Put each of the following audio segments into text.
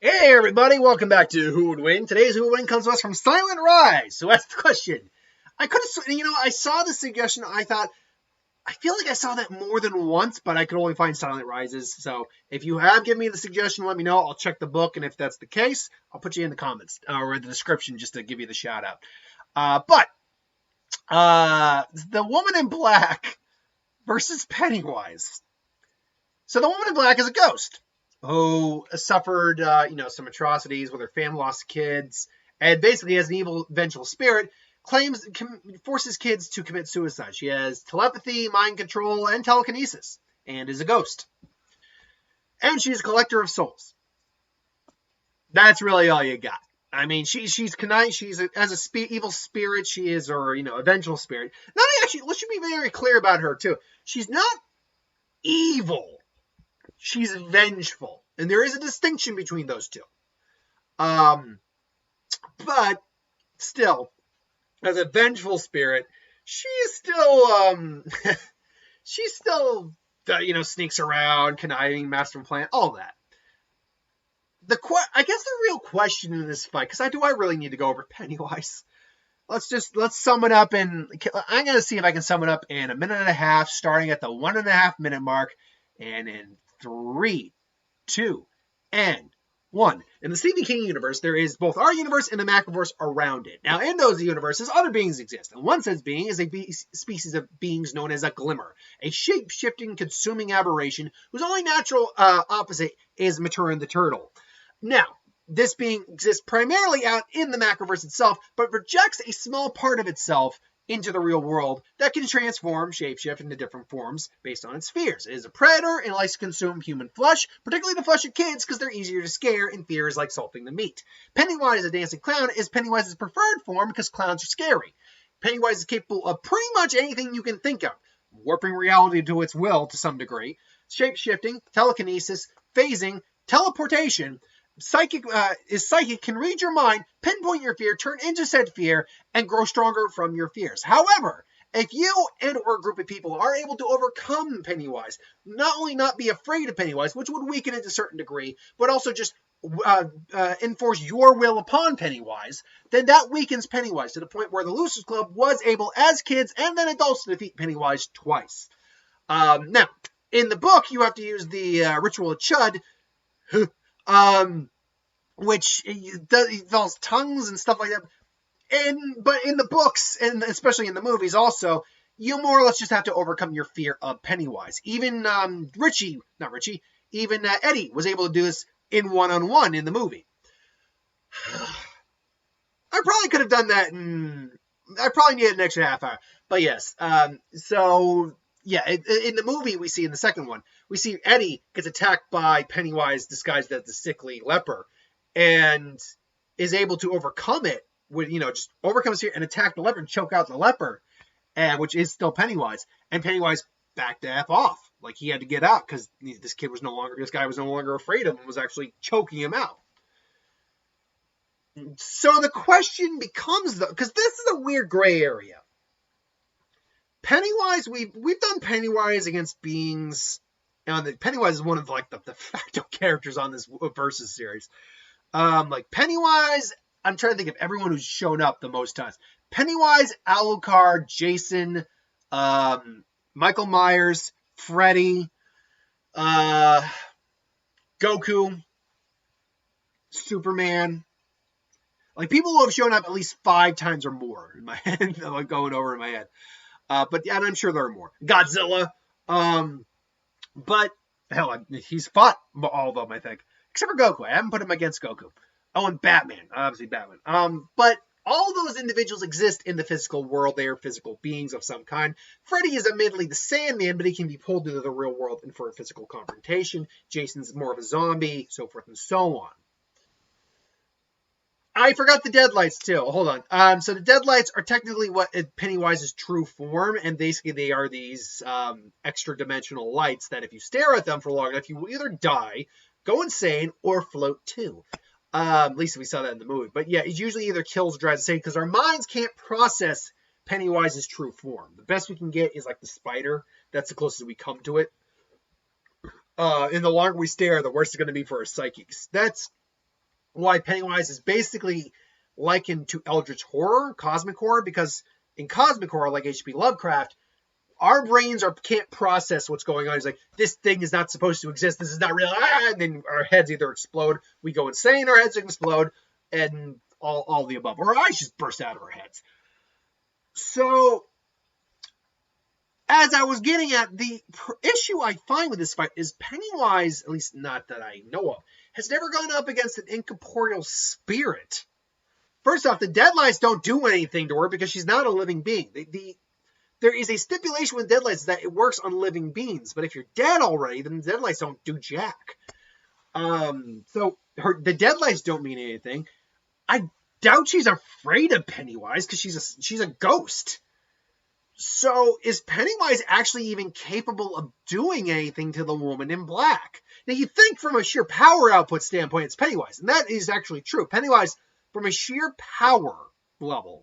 Hey everybody, welcome back to Who Would Win. Today's Who Would Win comes to us from Silent Rise. So that's the question. I saw the suggestion. I thought, I feel like I saw that more than once, but I could only find Silent Rises. So if you have given me the suggestion, let me know. I'll check the book, and if that's the case, I'll put you in the comments or in the description just to give you the shout out. The Woman in Black versus Pennywise. So the Woman in Black is a ghost who suffered, some atrocities with her family, lost kids, and basically as an evil, vengeful spirit, forces kids to commit suicide. She has telepathy, mind control, and telekinesis, and is a ghost. And she's a collector of souls. That's really all you got. I mean, she's conniving. Evil spirit. She is, a vengeful spirit. Let's be very clear about her too. She's not evil. She's vengeful, and there is a distinction between those two. But still, as a vengeful spirit, she's still, sneaks around, conniving, master plan, all that. I guess the real question in this fight, because I really need to go over Pennywise. Let's sum it up I'm going to see if I can sum it up in a minute and a half, starting at the 1.5 minute mark, and in 3, 2, and 1. In the Stephen King universe, there is both our universe and the Macaverse around it. Now, in those universes, other beings exist. And one such being is a species of beings known as a glimmer, a shape-shifting, consuming aberration whose only natural opposite is Maturin the turtle. Now, this being exists primarily out in the Macaverse itself, but projects a small part of itself into the real world that can transform, shapeshift into different forms based on its fears. It is a predator and likes to consume human flesh, particularly the flesh of kids because they're easier to scare and fears like salting the meat. Pennywise, a dancing clown, is Pennywise's preferred form because clowns are scary. Pennywise is capable of pretty much anything you can think of, warping reality to its will to some degree, shapeshifting, telekinesis, phasing, teleportation. Psychic, can read your mind, pinpoint your fear, turn into said fear, and grow stronger from your fears. However, if you and or a group of people are able to overcome Pennywise, not only not be afraid of Pennywise, which would weaken it to a certain degree, but also just enforce your will upon Pennywise, then that weakens Pennywise to the point where the Losers Club was able, as kids and then adults, to defeat Pennywise twice. Now, in the book, you have to use the Ritual of Chud, which those tongues and stuff like that. But in the books, and especially in the movies also, you more or less just have to overcome your fear of Pennywise. Even Eddie was able to do this in one-on-one in the movie. I probably could have done that I probably needed an extra half hour. But yes, in the movie we see in the second one, we see Eddie gets attacked by Pennywise disguised as the sickly leper and is able to overcome it with, just overcome his fear and attack the leper and choke out the leper, which is still Pennywise. And Pennywise backed the F off. Like he had to get out because this guy was no longer afraid of him and was actually choking him out. So the question becomes, though, because this is a weird gray area. Pennywise, we've done Pennywise against beings. Pennywise is one of the de facto characters on this Versus series. Pennywise, I'm trying to think of everyone who's shown up the most times. Pennywise, Alucard, Jason, Michael Myers, Freddy, Goku, Superman. People who have shown up at least 5 times or more in my head. I'm going over in my head. But I'm sure there are more. Godzilla. But hell, he's fought all of them, I think. Except for Goku. I haven't put him against Goku. Oh, and Batman. Obviously Batman. But all those individuals exist in the physical world. They are physical beings of some kind. Freddy is admittedly the Sandman, but he can be pulled into the real world and for a physical confrontation. Jason's more of a zombie, so forth and so on. I forgot the Deadlights too. Hold on. So the Deadlights are technically what Pennywise's true form, and basically they are these extra-dimensional lights that if you stare at them for long enough, you will either die, go insane, or float too. At least we saw that in the movie. But yeah, it usually either kills or drives insane because our minds can't process Pennywise's true form. The best we can get is like the spider. That's the closest we come to it. And the longer we stare, the worse it's going to be for our psychics. That's why Pennywise is basically likened to Eldritch horror, cosmic horror, because in cosmic horror, like H.P. Lovecraft, our brains can't process what's going on. It's like, this thing is not supposed to exist. This is not real. And then our heads either explode, we go insane, our heads explode, and all the above. Or our eyes just burst out of our heads. So, as I was getting at, the issue I find with this fight is Pennywise, at least not that I know of, has never gone up against an incorporeal spirit. First off, the Deadlights don't do anything to her because she's not a living being. There is a stipulation with Deadlights that it works on living beings, but if you're dead already, then the Deadlights don't do jack. So the Deadlights don't mean anything. I doubt she's afraid of Pennywise because she's a ghost. So is Pennywise actually even capable of doing anything to the woman in black? Now you think from a sheer power output standpoint, it's Pennywise, and that is actually true. Pennywise, from a sheer power level,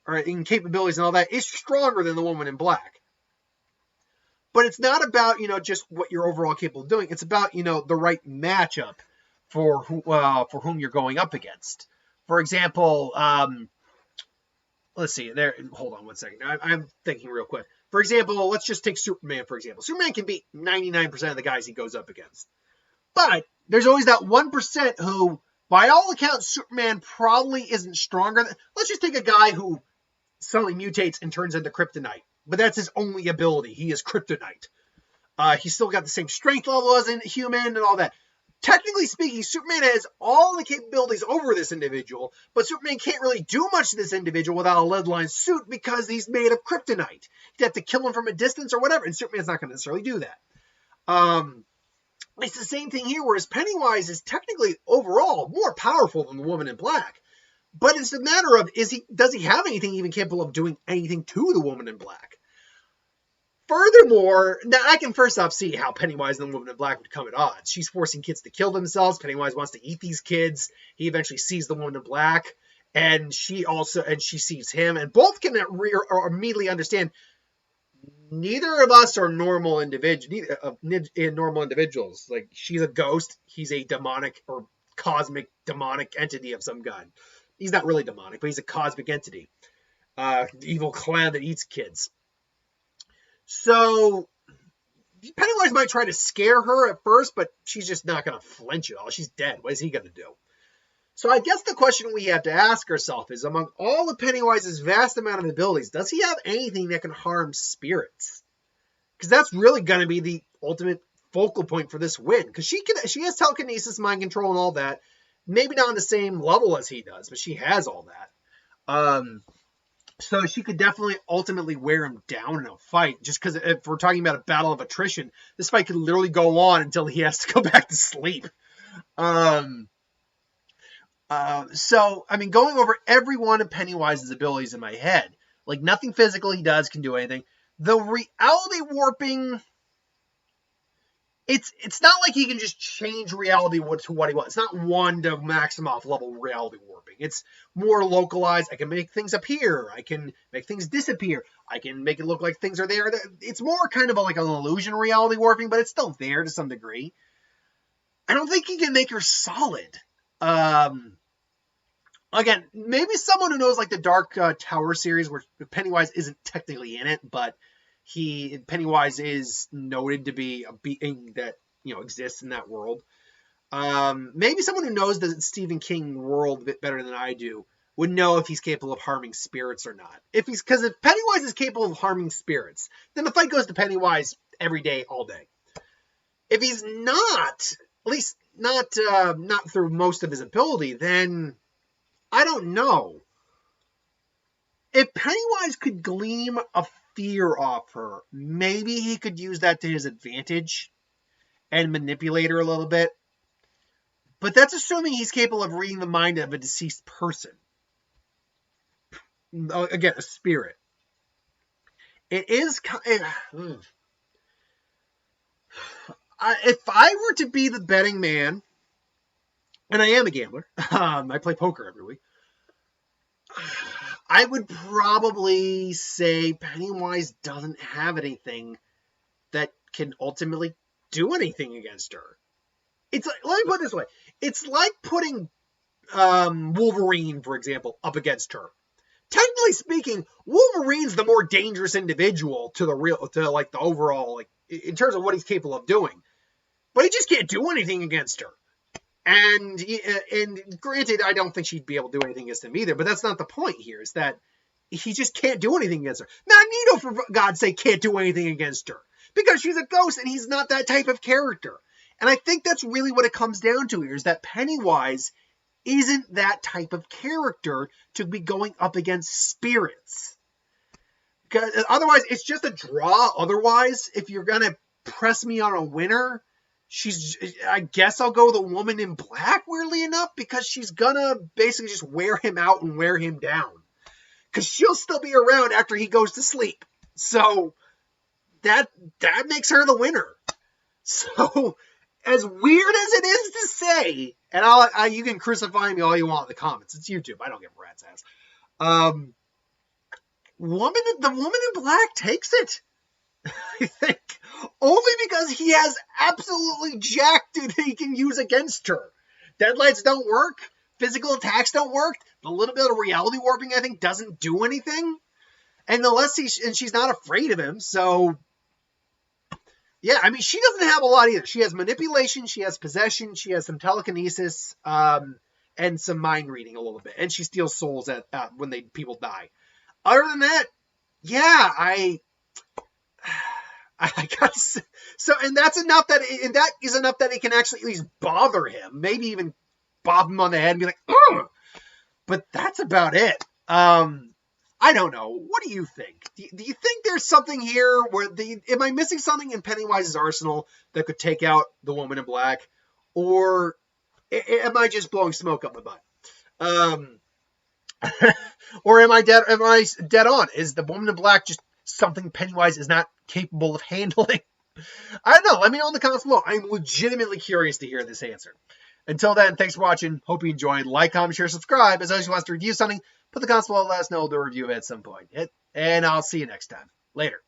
or in capabilities and all that, is stronger than the woman in black. But it's not about, just what you're overall capable of doing. It's about, the right matchup for whom you're going up against. For example, let's see. Hold on one second. I'm thinking real quick. For example, let's just take Superman, for example. Superman can beat 99% of the guys he goes up against. But there's always that 1% who, by all accounts, Superman probably isn't stronger. Let's just take a guy who suddenly mutates and turns into kryptonite. But that's his only ability. He is kryptonite. He's still got the same strength level as a human and all that. Technically speaking, Superman has all the capabilities over this individual, but Superman can't really do much to this individual without a lead-lined suit because he's made of kryptonite. You'd have to kill him from a distance or whatever, and Superman's not going to necessarily do that. It's the same thing here, whereas Pennywise is technically overall more powerful than the woman in black. But it's a matter of, does he have anything even capable of doing anything to the woman in black? Furthermore, now I can first off see how Pennywise and the woman in black would come at odds. She's forcing kids to kill themselves. Pennywise wants to eat these kids. He eventually sees the woman in black, and she sees him, and both can immediately understand neither of us are normal individuals. Like, she's a ghost. He's a demonic or cosmic demonic entity of some kind. He's not really demonic, but he's a cosmic entity. Evil clown that eats kids. So, Pennywise might try to scare her at first, but she's just not going to flinch at all. She's dead. What is he going to do? So I guess the question we have to ask ourselves is, among all of Pennywise's vast amount of abilities, does he have anything that can harm spirits? Because that's really going to be the ultimate focal point for this win. Because she has telekinesis, mind control, and all that. Maybe not on the same level as he does, but she has all that. So she could definitely ultimately wear him down in a fight. Just because if we're talking about a battle of attrition, this fight could literally go on until he has to go back to sleep. So, I mean, going over every one of Pennywise's abilities in my head, like nothing physical he does can do anything. The reality warping, it's not like he can just change reality to what he wants. It's not Wanda Maximoff level reality warping. It's more localized. I can make things appear. I can make things disappear. I can make it look like things are there. It's more kind of like an illusion reality warping, but it's still there to some degree. I don't think he can make her solid. Again, maybe someone who knows like the Dark Tower series where Pennywise isn't technically in it, but Pennywise is noted to be a being that, exists in that world. Maybe someone who knows the Stephen King world a bit better than I do would know if he's capable of harming spirits or not. Because if Pennywise is capable of harming spirits, then the fight goes to Pennywise every day, all day. If he's not, at least not through most of his ability, then I don't know. If Pennywise could gleam a fear off her, maybe he could use that to his advantage and manipulate her a little bit. But that's assuming he's capable of reading the mind of a deceased person. Again, a spirit. It is if I were to be the betting man, and I am a gambler, I play poker every week, I would probably say Pennywise doesn't have anything that can ultimately do anything against her. It's like, let me put it this way. It's like putting Wolverine, for example, up against her. Technically speaking, Wolverine's the more dangerous individual to the overall, like, in terms of what he's capable of doing. But he just can't do anything against her. And granted, I don't think she'd be able to do anything against him either, but that's not the point here, is that he just can't do anything against her. Magneto, for God's sake, can't do anything against her because she's a ghost and he's not that type of character. And I think that's really what it comes down to here, is that Pennywise isn't that type of character to be going up against spirits. Because otherwise, it's just a draw. Otherwise, if you're going to press me on a winner, I guess I'll go the Woman in Black, weirdly enough, because she's gonna basically just wear him out and wear him down. Because she'll still be around after he goes to sleep. So that makes her the winner. So as weird as it is to say, and you can crucify me all you want in the comments. It's YouTube. I don't give a rat's ass. The Woman in Black takes it. I think. Only because he has absolutely jacked that he can use against her. Deadlights don't work. Physical attacks don't work. The little bit of reality warping, I think, doesn't do anything. And she's not afraid of him, so... Yeah, I mean, she doesn't have a lot either. She has manipulation, she has possession, she has some telekinesis, and some mind reading a little bit. And she steals souls when people die. Other than that, yeah, I gotta say, and that is enough that it can actually at least bother him. Maybe even bob him on the head and be like, ugh! But that's about it. I don't know. What do you think? Do you think there's something here am I missing something in Pennywise's arsenal that could take out the Woman in Black? Or am I just blowing smoke up my butt? Or am I dead on? Is the Woman in Black just something Pennywise is not capable of handling? I don't know. Let me know in the comments below. I'm legitimately curious to hear this answer. Until then, thanks for watching. Hope you enjoyed. Like, comment, share, subscribe. As always, if you want us to review something, put the comments below. Let us know. We'll do a review at some point. And I'll see you next time. Later.